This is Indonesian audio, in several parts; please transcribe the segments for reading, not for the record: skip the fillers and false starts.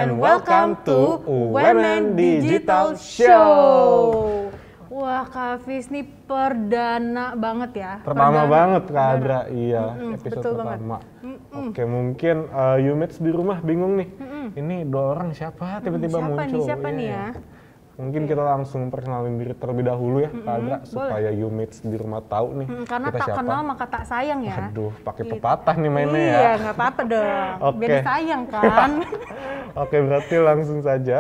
and welcome to Women Digital Show. Wah, Kak Hafiz nih perdana banget ya. Pertama banget Kak Adra, iya episode betul pertama. Oke, mungkin Youmates di rumah bingung nih. Ini dua orang siapa tiba-tiba muncul? Siapa nih ya? Mungkin kita langsung perkenalin diri terlebih dahulu ya Kak Adra, supaya Youmates di rumah tahu nih Karena kita tak siapa. kenal maka tak sayang ya. Aduh, pakai pepatah nih mainnya ya. Iya, nggak apa-apa dong. Oke. Biar sayang kan. Oke, berarti langsung saja.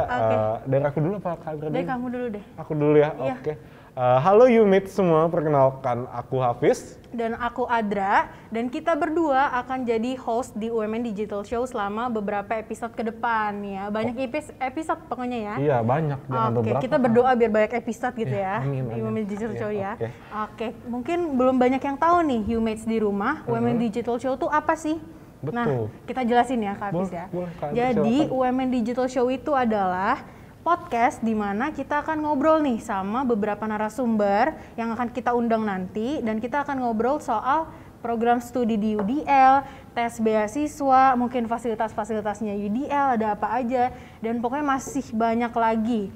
Dari aku dulu apa Kak Adra? Dari kamu dulu deh. Aku dulu ya, Iya. oke. Halo Youmates semua, perkenalkan aku Hafiz. Dan aku Adra, dan kita berdua akan jadi host di Women Digital Show selama beberapa episode ke depan ya. Banyak episode pokoknya ya. Iya, banyak. Jangan Oke, beberapa. kita berdoa biar banyak episode gitu ya, amin, di amin. Women Digital Show ya. Oke. Oke, mungkin belum banyak yang tahu nih Youmates di rumah, Women Digital Show tuh apa sih? Betul. Nah, kita jelasin ya Kak Hafiz ya. Boleh, Kak, Jadi silakan. Women Digital Show itu adalah podcast di mana kita akan ngobrol nih sama beberapa narasumber yang akan kita undang nanti, dan kita akan ngobrol soal program studi di UDL, tes beasiswa, mungkin fasilitas-fasilitasnya UDL ada apa aja, dan pokoknya masih banyak lagi.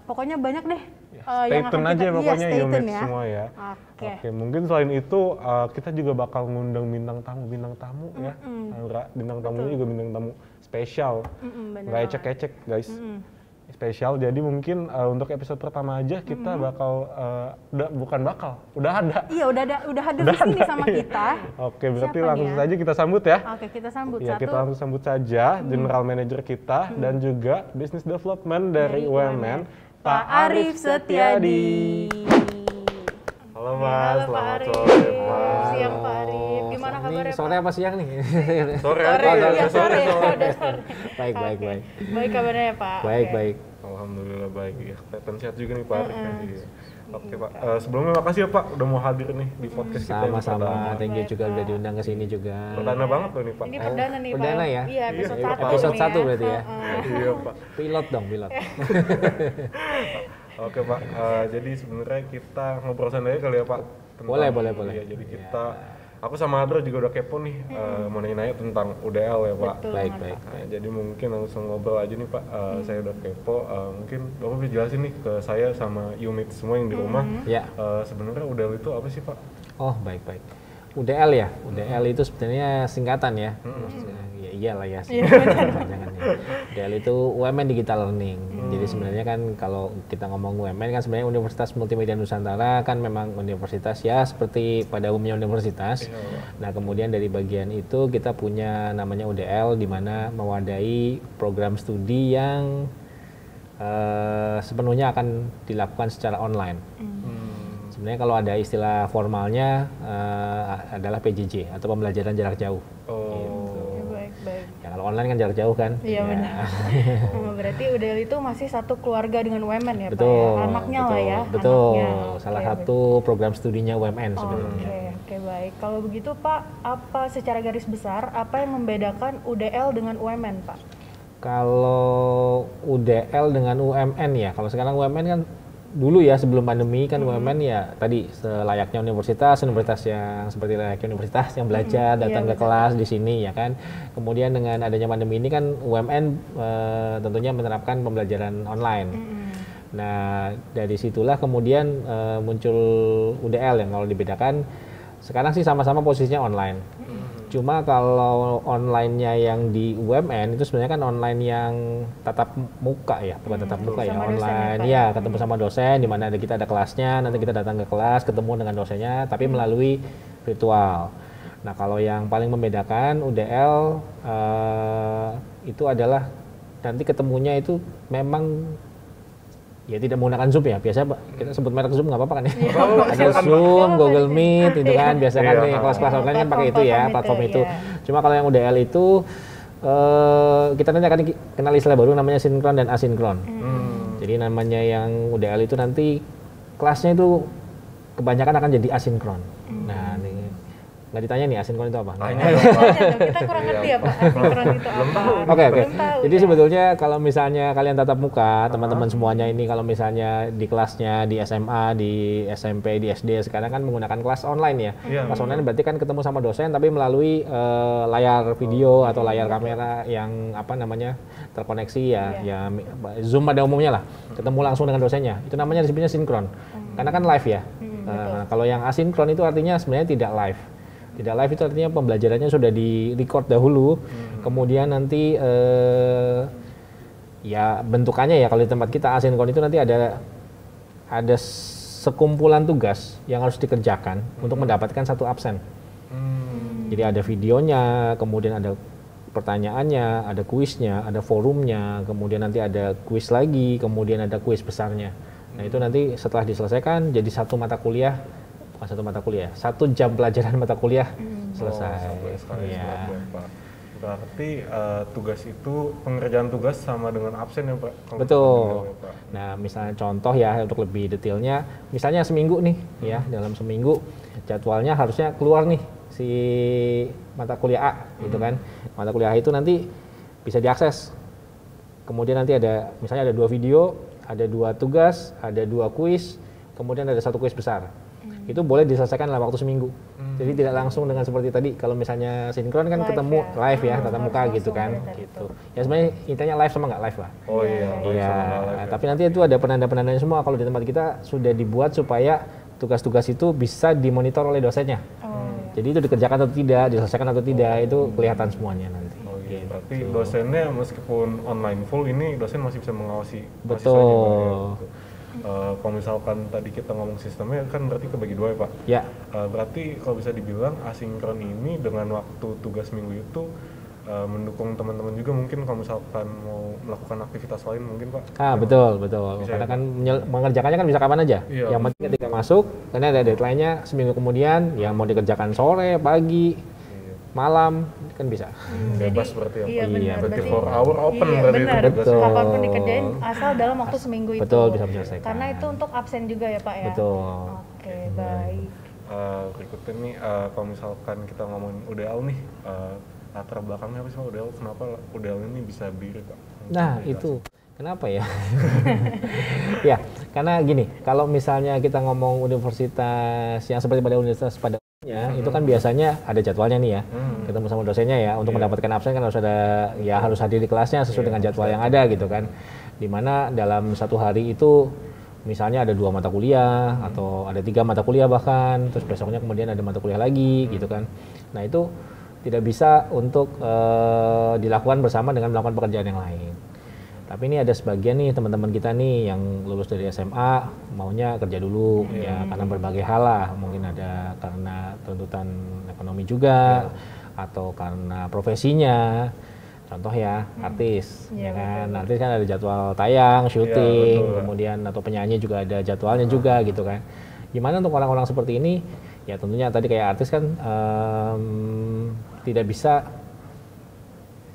Pokoknya banyak deh. Stay tune aja pokoknya stay Youmates tune ya. semua ya. Oke. Oke, mungkin selain itu kita juga bakal ngundang bintang tamu ya. Bintang tamunya juga bintang tamu spesial. Bener Nggak ecek-ecek guys. Spesial, jadi mungkin untuk episode pertama aja kita udah ada. Iya, udah hadir di sini sama kita. Oke, berarti Siapa langsung nih ya? saja kita sambut ya. Oke, kita sambut Ya, satu. kita langsung sambut saja General Manager kita dan juga Business Development dari UMN, Pak Arif Setiadi. Halo Mas, Halo Pak selamat Arif. sore Mas. Siang Pak Arif. Gimana kabarnya Pak? Sore apa siang nih? Sore Sore, aja, ya, sore. udah sore. Baik. Baik kabarnya ya Pak? Baik, Oke. baik. Alhamdulillah baik ya, kelihatan sehat juga nih Pak Arif. Iya. Oke Pak, sebelumnya makasih ya Pak udah mau hadir nih di podcast kita yang Sama-sama. pertama. Thank you juga udah diundang ke sini juga. Perdana banget loh nih Pak. Ini perdana nih Pak. Perdana ya? Iya, episode Iya, 1 Episode nih 1 berarti ya. Iya Pak. Pilot dong, pilot. Oke Pak, jadi sebenarnya kita ngobrol santai kali ya Pak. Boleh. Iya, jadi aku sama Adra juga udah kepo nih, mau nanya-nanya tentang UDL ya Pak. Betul. Baik. Nah, jadi mungkin langsung ngobrol aja nih Pak, saya udah kepo, mungkin Bapak bisa jelasin nih ke saya sama Youmates semua yang di rumah, Ya. sebenarnya UDL itu apa sih Pak? Oh, baik. UDL ya. UDL itu sebenarnya singkatan ya. Ya iyalah ya. Kepanjangannya. UDL itu Women Digital Learning. Jadi sebenarnya kan kalau kita ngomong UMN kan sebenarnya Universitas Multimedia Nusantara kan memang universitas ya seperti pada umumnya universitas. Nah, kemudian dari bagian itu kita punya namanya UDL di mana mewadahi program studi yang sepenuhnya akan dilakukan secara online. Sebenarnya kalau ada istilah formalnya adalah PJJ atau pembelajaran jarak jauh. Baik. Ya, kalau online kan jarak jauh kan. Iya Ya. benar. Berarti UDL itu masih satu keluarga dengan UMN ya Pak Betul. ya? Anaknya lah ya. Betul. Anaknya. Salah Oke, satu program studinya UMN sebenarnya. Oke, baik. Kalau begitu Pak, apa secara garis besar apa yang membedakan UDL dengan UMN Pak? Kalau UDL dengan UMN ya, kalau sekarang UMN kan dulu ya sebelum pandemi kan UMN ya tadi selayaknya universitas yang seperti layaknya universitas yang belajar datang ke kelas di sini ya kan. Kemudian dengan adanya pandemi ini kan UMN tentunya menerapkan pembelajaran online. Nah, dari situlah kemudian muncul UDL yang kalau dibedakan sekarang sih sama-sama posisinya online. Cuma kalau online-nya yang di UMN itu sebenarnya kan online yang tatap muka ya, bukan tatap muka ya, sama dosen online ya, Pak? ya, ketemu sama dosen di mana kita ada kelasnya, nanti kita datang ke kelas, ketemu dengan dosennya, tapi melalui virtual. Nah, kalau yang paling membedakan UDL itu adalah nanti ketemunya itu memang ya tidak menggunakan Zoom ya, biasa kita sebut merek Zoom nggak apa-apa kan ya? Ada Zoom, Google Meet itu kan, biasa kan nih kelas-kelas online kan pakai itu ya, platform itu. Cuma kalau yang UDL itu kita nanti akan kenal istilah baru namanya sinkron dan asinkron. Jadi namanya yang UDL itu nanti kelasnya itu kebanyakan akan jadi asinkron. Nah, Nggak ditanya nih asinkron itu apa? Tanya Tanya dong, Pak. dong, kita kurang ngerti ya Pak, asinkron itu Belum apa? tahu. Oke. Belum tahu, Jadi ya. sebetulnya kalau misalnya kalian tatap muka, teman-teman semuanya ini kalau misalnya di kelasnya di SMA, di SMP, di SD sekarang kan menggunakan kelas online ya. Iya. Kelas online berarti kan ketemu sama dosen tapi melalui layar video atau layar kamera yang apa namanya terkoneksi ya Zoom pada umumnya lah. Ketemu langsung dengan dosennya. Itu namanya disebutnya sinkron. Karena kan live ya. Kalau yang asinkron itu artinya sebenarnya tidak live. Tidak live itu artinya pembelajarannya sudah di record dahulu, kemudian nanti ya bentukannya ya kalau di tempat kita asinkron itu nanti ada sekumpulan tugas yang harus dikerjakan untuk mendapatkan satu absen. Jadi ada videonya, kemudian ada pertanyaannya, ada kuisnya, ada forumnya, kemudian nanti ada kuis lagi, kemudian ada kuis besarnya. Nah itu nanti setelah diselesaikan jadi satu mata kuliah, bukan satu mata kuliah, 1 jam pelajaran mata kuliah selesai. Sampai sekali Iya. Pak. Berarti tugas itu pengerjaan tugas sama dengan absen ya Pak? Kalau Betul. kita bilang ya, Pak. Nah, misalnya contoh ya untuk lebih detailnya, misalnya seminggu nih ya, dalam seminggu jadwalnya harusnya keluar nih si mata kuliah A gitu kan. Mata kuliah A itu nanti bisa diakses. Kemudian nanti ada misalnya ada 2 video, ada 2 tugas, ada 2 kuis, kemudian ada 1 kuis besar. Itu boleh diselesaikan dalam waktu seminggu. Jadi tidak langsung dengan seperti tadi. Kalau misalnya sinkron kan Live ketemu ya. live ya, tatap muka Langsung gitu kan. ya tadi Gitu. Ya sebenarnya intinya live sama nggak live lah. Oh iya. Iya, sama tapi nanti itu ada penanda-penandanya semua. Kalau di tempat kita sudah dibuat supaya tugas-tugas itu bisa dimonitor oleh dosennya. Jadi itu dikerjakan atau tidak, diselesaikan atau tidak, itu kelihatan semuanya nanti. Oh iya, Gitu. berarti dosennya meskipun online full ini dosen masih bisa mengawasi Betul. mahasiswanya, Pak, ya? Gitu. Kalau misalkan tadi kita ngomong sistemnya kan berarti kebagi 2 ya Pak? Ya, Berarti kalau bisa dibilang asinkron ini dengan waktu tugas minggu itu mendukung teman-teman juga mungkin kalau misalkan mau melakukan aktivitas lain mungkin Pak? betul. Bisa Karena ya? kan mengerjakannya kan bisa kapan aja. Iya. Yang penting ketika masuk, karena ada deadline-nya seminggu kemudian, yang mau dikerjakan sore, pagi, malam, kan bisa. Bebas berarti ya Pak? Iya benar. 24 hour open iya, berarti benar. itu tugasnya. Kapanpun dikerjain asal dalam waktu seminggu itu. Betul, bisa menyelesaikan. Karena itu untuk absen juga ya Pak ya. Betul. Oke, baik. Berikutnya nih kalau misalkan kita ngomongin UDL nih latar belakangnya apa sih Pak UDL? Kenapa UDL ini bisa berdiri Pak? Nah, itu kenapa ya? Ya, karena gini, kalau misalnya kita ngomong universitas yang seperti pada universitas pada umumnya, itu kan biasanya ada jadwalnya nih ya. Ketemu sama dosennya ya, untuk mendapatkan absen kan harus ada ya harus hadir di kelasnya sesuai dengan jadwal yang ada gitu kan. Dimana dalam satu hari itu misalnya ada 2 mata kuliah atau ada 3 mata kuliah bahkan, terus besoknya kemudian ada mata kuliah lagi gitu kan. Nah, itu tidak bisa untuk dilakukan bersama dengan melakukan pekerjaan yang lain. Tapi ini ada sebagian nih teman-teman kita nih yang lulus dari SMA maunya kerja dulu ya karena berbagai hal lah, mungkin ada karena tuntutan ekonomi juga atau karena profesinya. Contoh ya artis, ya kan artis kan ada jadwal tayang, syuting, kemudian atau penyanyi juga ada jadwalnya juga gitu kan. Gimana untuk orang-orang seperti ini? Ya tentunya tadi kayak artis kan tidak bisa,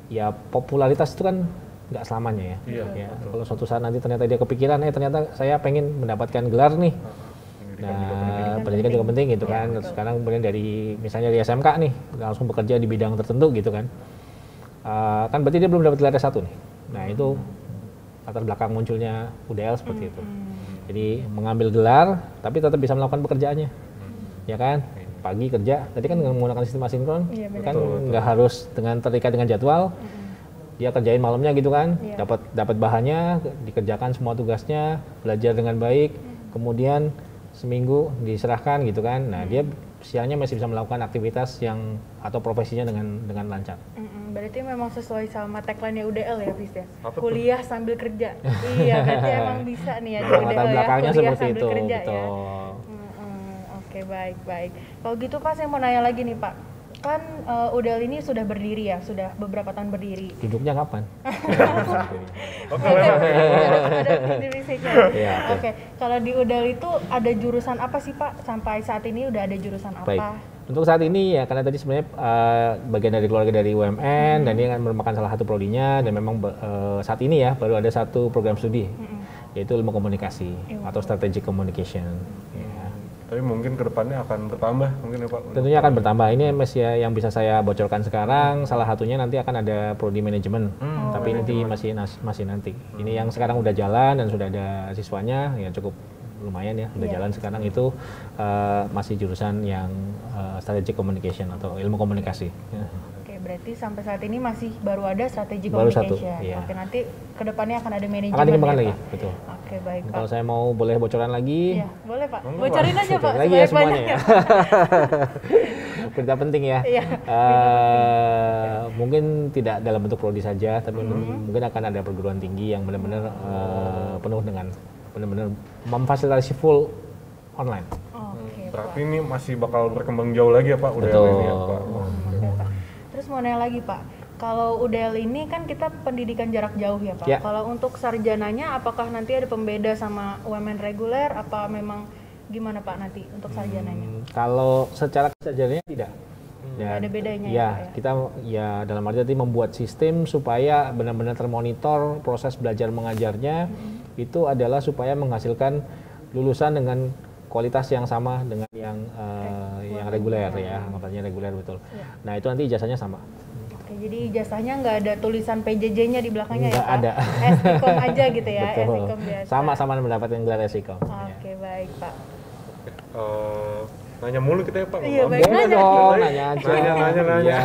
ya popularitas itu kan nggak selamanya ya. Ya, kalau suatu saat nanti ternyata dia kepikiran, ternyata saya pengen mendapatkan gelar nih. Nah, pendidikan juga penting gitu kan. Sekarang kemudian dari misalnya di SMK nih, langsung bekerja di bidang tertentu gitu kan. Kan berarti dia belum dapat gelar S1 nih. Nah, itu latar belakang munculnya UDL seperti itu. Jadi mengambil gelar, tapi tetap bisa melakukan pekerjaannya. Ya kan? Pagi kerja, tadi kan menggunakan sistem asinkron, kan nggak harus dengan terikat dengan jadwal. Dia kerjain malamnya gitu kan, dapat bahannya, dikerjakan semua tugasnya, belajar dengan baik, kemudian seminggu diserahkan gitu kan. Nah, dia siangnya masih bisa melakukan aktivitas yang atau profesinya dengan lancar. Berarti memang sesuai sama tagline-nya UDL ya, Fis ya? Apa Kuliah sambil kerja. Iya, berarti emang bisa nih ya di Nah, UDL latar ya, belakangnya kuliah seperti sambil itu, kerja ya. betul. Oke, baik. Kalau gitu Pak, saya mau nanya lagi nih Pak. Kan UDL ini sudah berdiri ya, sudah beberapa tahun berdiri. Duduknya kapan? Ada Indonesia. Iya, oke. Oke, kalau di UDL itu ada jurusan apa sih Pak? Sampai saat ini udah ada jurusan apa? Baik. Untuk saat ini ya, karena tadi sebenarnya bagian dari keluarga dari UMN dan ini kan merupakan salah satu prodinya dan memang saat ini ya baru ada satu program studi yaitu ilmu komunikasi atau strategic communication. Ya. Tapi mungkin kedepannya akan bertambah mungkin ya Pak? Tentunya akan bertambah. Ini masih yang bisa saya bocorkan sekarang. Salah satunya nanti akan ada prodi manajemen. Tapi nanti masih nanti. Ini yang sekarang udah jalan dan sudah ada siswanya, ya cukup lumayan ya, udah jalan sekarang itu masih jurusan yang strategic communication atau ilmu komunikasi. Ya. Oke, berarti sampai saat ini masih baru ada strategi Baru communication. satu, iya. Oke, nanti kedepannya akan ada manajemen. Akan dikembangkan ya, lagi, Pak? betul. Oke, baik Pak. Kalau saya mau boleh bocoran lagi, Iya, boleh Pak. Bocorin aja Pak. lagi ya semuanya sebanyak-banyaknya. ya. Berita penting ya. Iya. Mungkin tidak dalam bentuk prodi saja, tapi mungkin akan ada perguruan tinggi yang benar-benar penuh dengan benar-benar memfasilitasi full online. Oke, Berarti ini masih bakal berkembang jauh lagi ya Pak? Udah Betul. ini ya Pak? Oke, Pak. Terus mau nanya lagi Pak, kalau UDL ini kan kita pendidikan jarak jauh ya Pak. Ya. Kalau untuk sarjananya, apakah nanti ada pembeda sama UMN reguler? Apa memang gimana Pak nanti untuk sarjananya? Kalau secara sarjananya tidak. Nggak ada bedanya ya, ya, Pak, ya? kita ya dalam arti tadi membuat sistem supaya benar-benar termonitor proses belajar mengajarnya itu adalah supaya menghasilkan lulusan dengan kualitas yang sama dengan yang reguler ya, anggapannya reguler betul. Nah itu nanti ijazahnya sama. Oke, jadi ijazahnya nggak ada tulisan PJJ-nya di belakangnya Nggak ya Pak? ada. Estikom aja gitu ya, Betul. Estikom biasa. Sama-sama mendapatkan gelar Esikom. Oke, baik Pak. Nanya mulu kita ya Pak? Iya, Maaf. baik. Boleh nanya. dong, nanya aja. Nanya. Iya.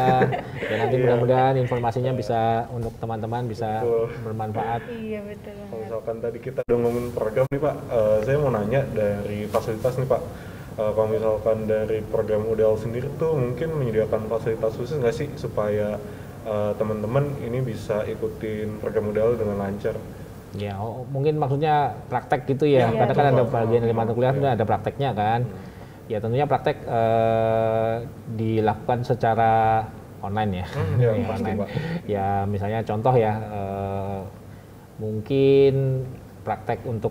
Ya nanti mudah-mudahan informasinya bisa untuk teman-teman bisa Betul. bermanfaat. Iya, betul Kalau banget. misalkan tadi kita udah ngomongin program nih Pak, saya mau nanya dari fasilitas nih Pak. Kalau misalkan dari program UDL sendiri tuh mungkin menyediakan fasilitas khusus nggak sih supaya teman-teman ini bisa ikutin program UDL dengan lancar? Ya, mungkin maksudnya praktek gitu ya. Iya, Karena kan ada betul. bagian dari mata kuliah ada prakteknya kan. Ya tentunya praktek dilakukan secara online ya. Ya, Ya, pasti online. Pak. Ya misalnya contoh ya, mungkin praktek untuk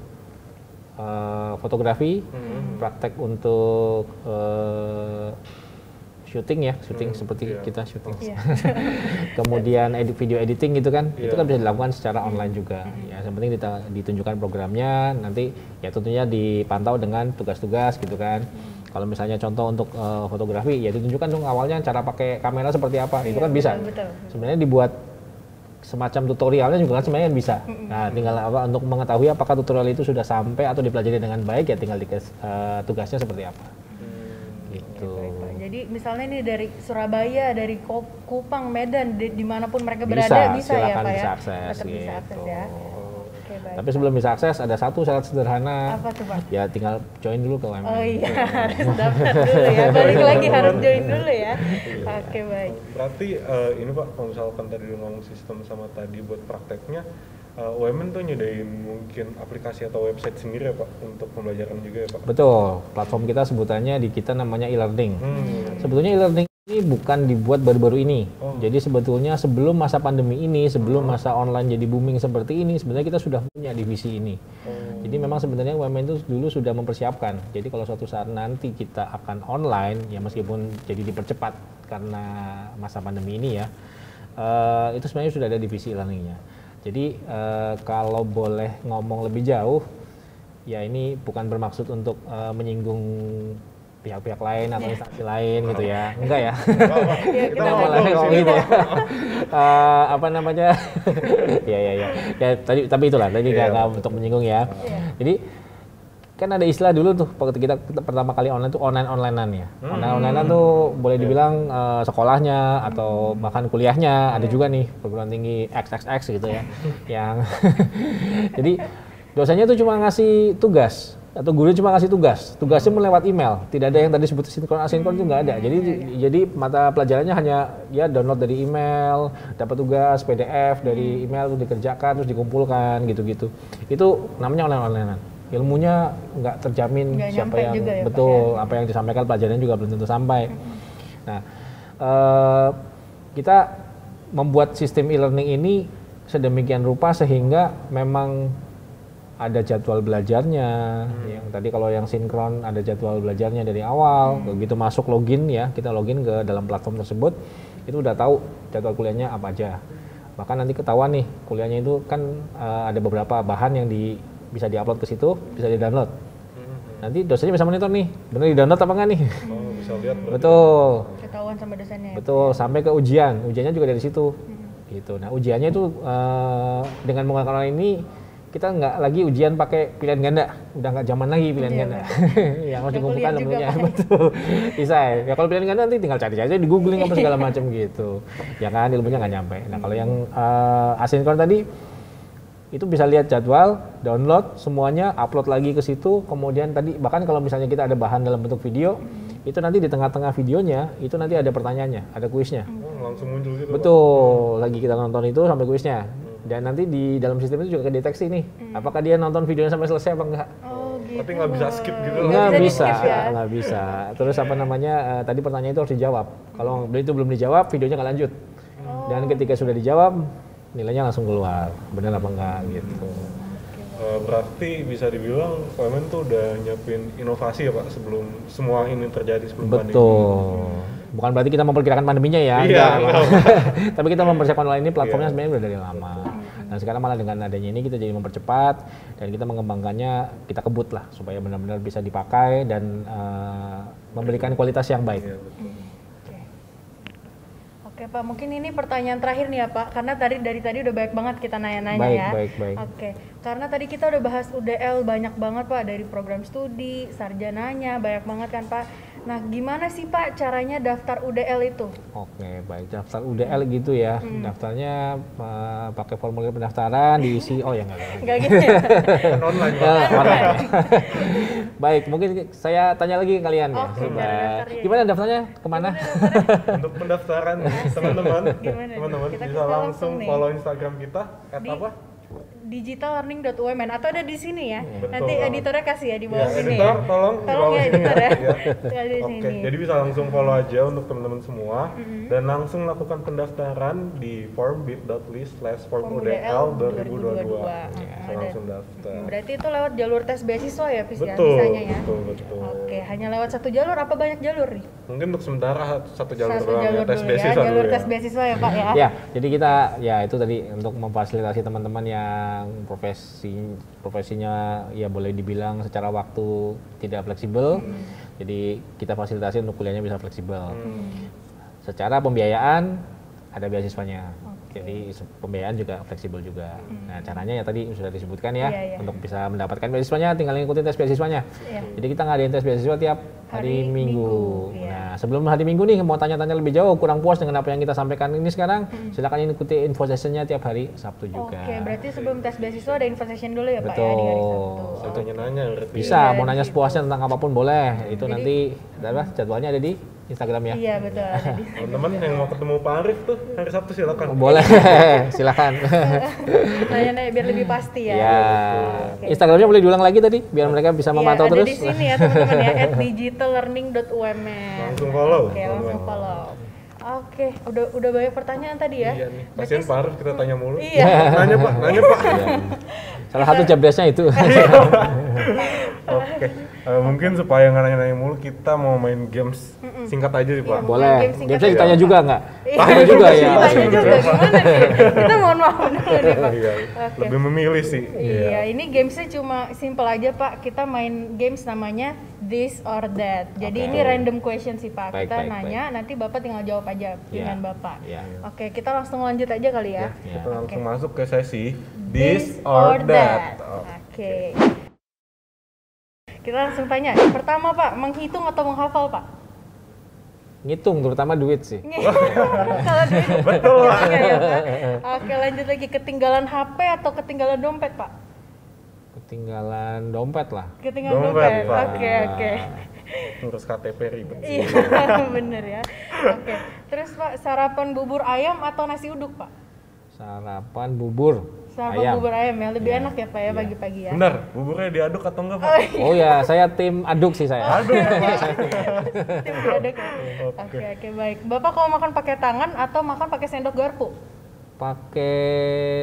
fotografi, praktek untuk syuting ya, syuting seperti iya. kita syuting. Iya. Kemudian video editing gitu kan, itu Iya. kan bisa dilakukan secara online juga. Ya, yang penting ditunjukkan programnya, nanti ya tentunya dipantau dengan tugas-tugas gitu kan. Kalau misalnya contoh untuk fotografi, ya ditunjukkan dong awalnya cara pakai kamera seperti apa, itu kan bisa. Betul. Sebenarnya dibuat semacam tutorialnya juga kan sebenarnya bisa. Nah, tinggal apa untuk mengetahui apakah tutorial itu sudah sampai atau dipelajari dengan baik ya tinggal tugasnya seperti apa. Gitu. Baik, Pak. Jadi misalnya ini dari Surabaya, dari Kupang, Medan, dimanapun mereka Bisa, berada bisa ya silakan Pak ya? bisa akses, Tetap bisa gitu. akses ya. Oke, baik. Tapi sebelum bisa akses ada satu syarat sederhana. Apa tuh Pak? Ya tinggal join dulu ke UMN. Oh iya, harus daftar dulu ya. Balik lagi harus join dulu ya. Oke, baik. Berarti ini Pak, kalau misalkan tadi lu ngomong sistem sama tadi buat prakteknya, UMN tuh nyediain mungkin aplikasi atau website sendiri ya Pak untuk pembelajaran juga ya Pak? Betul, platform kita sebutannya di kita namanya e-learning. Hmm. Sebetulnya e-learning ini bukan dibuat baru-baru ini. Oh. Jadi sebetulnya sebelum masa pandemi ini, sebelum masa online jadi booming seperti ini, sebenarnya kita sudah punya divisi ini. Jadi memang sebenarnya UMN itu dulu sudah mempersiapkan. Jadi kalau suatu saat nanti kita akan online, ya meskipun jadi dipercepat karena masa pandemi ini ya, itu sebenarnya sudah ada divisi e-learningnya. Jadi kalau boleh ngomong lebih jauh, ya ini bukan bermaksud untuk menyinggung pihak-pihak lain atau instansi lain gitu ya, enggak ya. Ya, Kita kita ngobrol Malah di ngomong sini, gitu ya. Pak. Apa namanya? Ya tapi itulah tadi Iya, nggak untuk menyinggung ya. Jadi kan ada istilah dulu tuh waktu kita pertama kali online tuh onlinean ya. Onlinean tuh boleh dibilang sekolahnya atau bahkan kuliahnya ada juga nih perguruan tinggi XXX gitu ya. Yang jadi dosennya tuh cuma ngasih tugas atau guru cuma ngasih tugas, tugasnya melewat email, tidak ada yang tadi disebut sinkron asinkron itu nggak ada. Jadi mata pelajarannya hanya ya download dari email, dapat tugas PDF dari email itu dikerjakan terus dikumpulkan gitu-gitu. Itu namanya online-onlinean. Ilmunya nggak terjamin Nggak siapa nyampe yang juga ya, Pak, betul ya? apa yang disampaikan pelajarannya juga belum tentu sampai. Nah kita membuat sistem e-learning ini sedemikian rupa sehingga memang ada jadwal belajarnya, yang tadi kalau yang sinkron ada jadwal belajarnya dari awal, begitu masuk login ya, kita login ke dalam platform tersebut, itu udah tahu jadwal kuliahnya apa aja. Bahkan nanti ketahuan nih kuliahnya itu kan ada beberapa bahan yang bisa diupload ke situ, bisa di-download. Nanti dosennya bisa monitor nih, bener di download apa enggak nih? Oh, bisa lihat berarti. Betul. Ketahuan sama dosennya. Ya? Betul, sampai ke ujiannya juga dari situ. Gitu. Nah, ujiannya itu dengan menggunakan online ini kita nggak lagi ujian pakai pilihan ganda, udah nggak zaman lagi pilihan ganda. Yang harus dikumpulkan ilmunya, betul. Bisa ya. Kalau pilihan ganda nanti tinggal cari aja di googling apa segala macam gitu. Ya kan, ilmunya nggak nyampe. Nah, kalau yang asinkron tadi itu bisa lihat jadwal, download semuanya, upload lagi ke situ. Kemudian tadi bahkan kalau misalnya kita ada bahan dalam bentuk video, itu nanti di tengah-tengah videonya itu nanti ada pertanyaannya, ada kuisnya. Oh, langsung muncul gitu. Betul, lagi kita nonton itu sampai kuisnya. Dan nanti di dalam sistem itu juga kedeteksi nih, apakah dia nonton videonya sampai selesai apa enggak? Oh, gitu. Tapi nggak bisa skip gitu. Nggak bisa bisa, di-skip ya? nggak bisa. Terus apa namanya, tadi pertanyaan itu harus dijawab. Kalau itu belum dijawab, videonya nggak lanjut. Dan ketika sudah dijawab, nilainya langsung keluar, benar apa enggak gitu. Berarti bisa dibilang UMN tuh udah nyiapin inovasi ya Pak sebelum semua ini terjadi sebelum pandemi. Betul. Bukan berarti kita memperkirakan pandeminya ya, Iya, enggak. Tapi kita mempersiapkan online ini platformnya sebenarnya udah dari lama. Dan sekarang malah dengan adanya ini kita jadi mempercepat dan kita mengembangkannya, kita kebut lah supaya benar-benar bisa dipakai dan memberikan kualitas yang baik. Iya, betul. Oke Pak, mungkin ini pertanyaan terakhir nih ya Pak, karena dari tadi udah banyak banget kita nanya-nanya Baik, ya. baik. Oke, karena tadi kita udah bahas UDL banyak banget Pak, dari program studi, sarjananya, banyak banget kan Pak. Nah, gimana sih Pak caranya daftar UDL itu? Oke, baik. Daftar UDL gitu ya. Daftarnya pakai formulir pendaftaran, diisi. Oh ya Enggak gitu ya? Kan online Pak. online. Baik, mungkin saya tanya lagi ke kalian ya. Oke, Coba. cara daftarnya. Gimana daftarnya? Kemana? Untuk pendaftaran teman-teman, Gimana nih? teman-teman Kita bisa kasih langsung langsung nih. follow Instagram kita Di- @apa? digitallearning.umn atau ada di sini ya. Betul Nanti banget. editornya kasih ya di bawah Ya, sini. editor, tolong di Tolong bawah ya sini editor ya. Iya. Ada di Oke, sini. jadi bisa langsung follow aja untuk teman-teman semua dan langsung lakukan pendaftaran di form.bit.ly/formudl 2022. Bisa Ada. langsung daftar. Berarti itu lewat jalur tes beasiswa ya, Pis ya, Betul, bisanya ya. betul. Oke, hanya lewat satu jalur apa banyak jalur nih? Mungkin untuk sementara satu jalur Satu doang ya, jalur tes dulu beasiswa ya, dulu jalur ya. tes beasiswa ya Pak ya. Ya, jadi kita ya itu tadi untuk memfasilitasi teman-teman yang profesinya ya boleh dibilang secara waktu tidak fleksibel. Jadi kita fasilitasi untuk kuliahnya bisa fleksibel. Secara pembiayaan ada beasiswanya. Jadi pembiayaan juga fleksibel juga. Nah, caranya ya tadi sudah disebutkan ya, Iya. untuk bisa mendapatkan beasiswanya tinggal ngikutin tes beasiswanya. Iya. Jadi kita ngadain tes beasiswa tiap hari Hari Minggu. Minggu, iya. Nah, sebelum hari Minggu nih mau tanya-tanya lebih jauh, kurang puas dengan apa yang kita sampaikan ini sekarang, silakan ikuti info sessionnya tiap hari Sabtu juga. Oke, berarti sebelum tes beasiswa ada info session dulu ya Pak ya Betul. di hari Sabtu. Bisa tanya-nanya berarti. Bisa, Iya, mau di nanya situ. sepuasnya tentang apapun boleh. Itu Jadi- nanti jadwalnya ada di Instagram ya. Iya betul. Ada di Teman-teman yang mau ketemu Pak Arif tuh hari Sabtu silakan. Boleh, silakan. nanya-nanya biar lebih pasti ya. Ya, Oke. Instagramnya boleh diulang lagi tadi, biar mereka bisa Iya, memantau ada terus. di sini ya teman-teman ya @digitallearning.umn. Langsung follow. Oke, langsung follow. Oke, udah banyak pertanyaan tadi ya. Iya nih. Kasihan Pak Arif kita tanya mulu. Iya. Nanya Pak, nanya Pak. Iya. Salah satu job desk-nya itu. Oke. Mungkin supaya nggak nanya-nanya mulu, kita mau main games singkat aja sih Pak. Iya. Boleh. Game singkat Gamesnya aja. ditanya juga nggak? Iya. Tanya juga ya. Tanya juga gimana nih? Kita mohon maaf dulu nih Pak. Iya. Oke. Lebih memilih sih. Iya, ini gamesnya cuma simple aja Pak. Kita main games namanya This or That. Jadi Oke. ini random question sih Pak. Baik, Kita baik, nanya, nanti Bapak tinggal jawab aja pilihan Iya. Bapak. Iya. Oke, kita langsung lanjut aja kali ya. Ya. Kita langsung Oke. masuk ke sesi This or That. Oke. Kita langsung tanya. Yang pertama Pak, menghitung atau menghafal Pak? Ngitung, terutama duit sih. Kalau duit. Betul. Ya, Pak. Oke, lanjut lagi. Ketinggalan HP atau ketinggalan dompet Pak? Ketinggalan dompet lah. Ketinggalan Dompet, dompet. Pak. Oke, oke. Ngurus KTP ribet sih. Iya, bener ya. Oke. Terus Pak, sarapan bubur ayam atau nasi uduk Pak? Sarapan bubur Sarapan ayam. bubur ayam ya, lebih Iya. enak ya Pak ya Iya. pagi-pagi ya. Benar, buburnya diaduk atau enggak Pak? Oh ya, saya tim aduk sih saya. Aduk ya Pak. Tim diaduk ya. Oke, oke baik. Bapak kalau makan pakai tangan atau makan pakai sendok garpu? pakai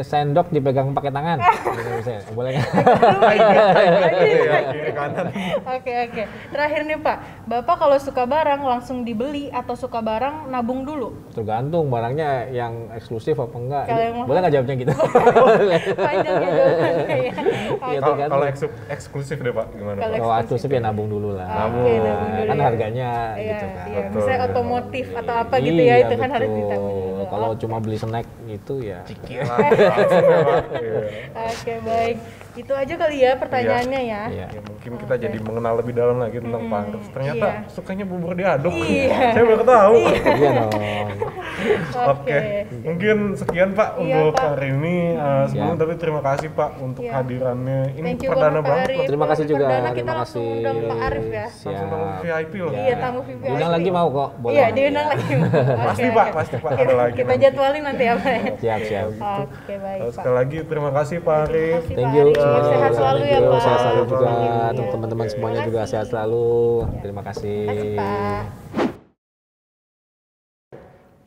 sendok dipegang pakai tangan. Bisa, boleh nggak? Kiri kanan. Oke. Terakhir nih Pak, Bapak kalau suka barang langsung dibeli atau suka barang nabung dulu? Tergantung barangnya yang eksklusif apa enggak. Kalau yang Boleh nggak jawabnya gitu? Panjangnya jawabannya ya. Iya, tergantung. Kalau eksklusif deh Pak, gimana Kalau Pak? Kalau eksklusif ya nabung dulu lah. Oke, nabung dulu Kan ya. harganya Iya, gitu kan. iya. Betul, Misalnya iya. otomotif atau apa gitu ya, Iya, itu kan harus betul. ditabung dulu. Kalau cuma beli snack gitu ya. Langsung ya Pak. Iya. Oke, baik. Itu aja kali ya pertanyaannya ya. Iya. Ya, mungkin kita jadi mengenal lebih dalam lagi tentang Pak Arif. Ternyata iya. sukanya bubur diaduk. Iya. Saya baru tahu. Iya dong. Oke, mungkin sekian Pak Iya, untuk Pak. hari ini. Sebelum tapi terima kasih Pak untuk Iya. hadirannya. Ini Thank you perdana banget Pak banget Arif. Pak. Terima kasih juga. Perdana kita Terima langsung kasih. undang Pak Arif ya. Langsung tamu VIP loh. Iya, tamu VIP. Diundang lagi mau kok. Boleh. Iya, diundang lagi. Pasti Pak, pasti Pak ada lagi. Kita nanti. jadwalin nanti ya Pak. Siap. Oke, baik Pak. Sekali lagi terima kasih Pak Arif. Terima kasih, Thank Pak you. Arif. Sehat selalu ya Pak. Sehat selalu juga. Iya. Untuk teman-teman semuanya juga sehat selalu. Terima kasih. Terima kasih Pak.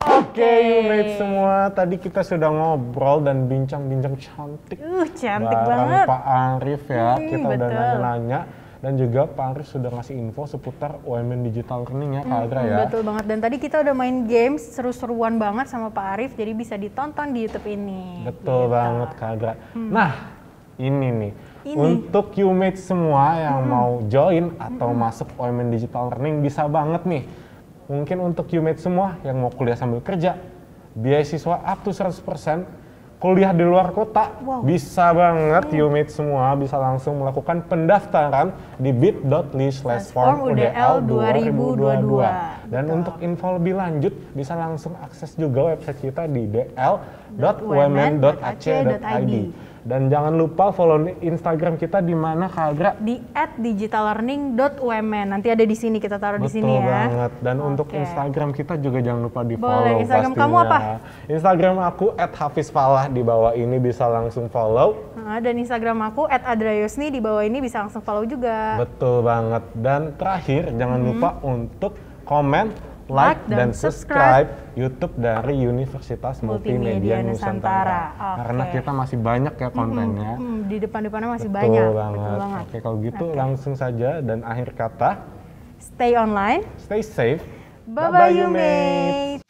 Oke, Umate semua. Tadi kita sudah ngobrol dan bincang-bincang cantik. Cantik bareng banget. Pak Arif ya. Kita udah betul. nanya-nanya. Dan juga Pak Arif sudah ngasih info seputar UMN Digital Learning ya Kak Adra ya. Betul banget. Dan tadi kita udah main games seru-seruan banget sama Pak Arif. Jadi bisa ditonton di YouTube ini. Betul banget Kak Adra. Nah, ini nih. Ini. Untuk Umate semua yang mau join atau masuk UMN Digital Learning bisa banget nih. Mungkin untuk Umate semua yang mau kuliah sambil kerja, beasiswa up to 100%, kuliah di luar kota, bisa banget Umate semua bisa langsung melakukan pendaftaran di bit.ly/formudl 2022. Dan untuk info lebih lanjut bisa langsung akses juga website kita di dl.umn.ac.id. Dan jangan lupa follow Instagram kita di mana Kak Agra? Di @digitallearning.umn. Nanti ada di sini, kita taruh di sini Betul ya. banget. Dan untuk Instagram kita juga jangan lupa di Boleh. follow. Instagram pastinya. kamu apa? Instagram aku @hafizfalah di bawah ini bisa langsung follow. Nah, dan Instagram aku @adrayosni di bawah ini bisa langsung follow juga. Betul banget. Dan terakhir jangan lupa untuk komen, like, dan subscribe YouTube dari Universitas Multimedia Nusantara. Karena kita masih banyak ya kontennya. Di depan-depannya masih Betul banyak. banget. Betul banget. Oke, kalau gitu langsung saja dan akhir kata, Stay online. stay safe. Bye-bye, you mate.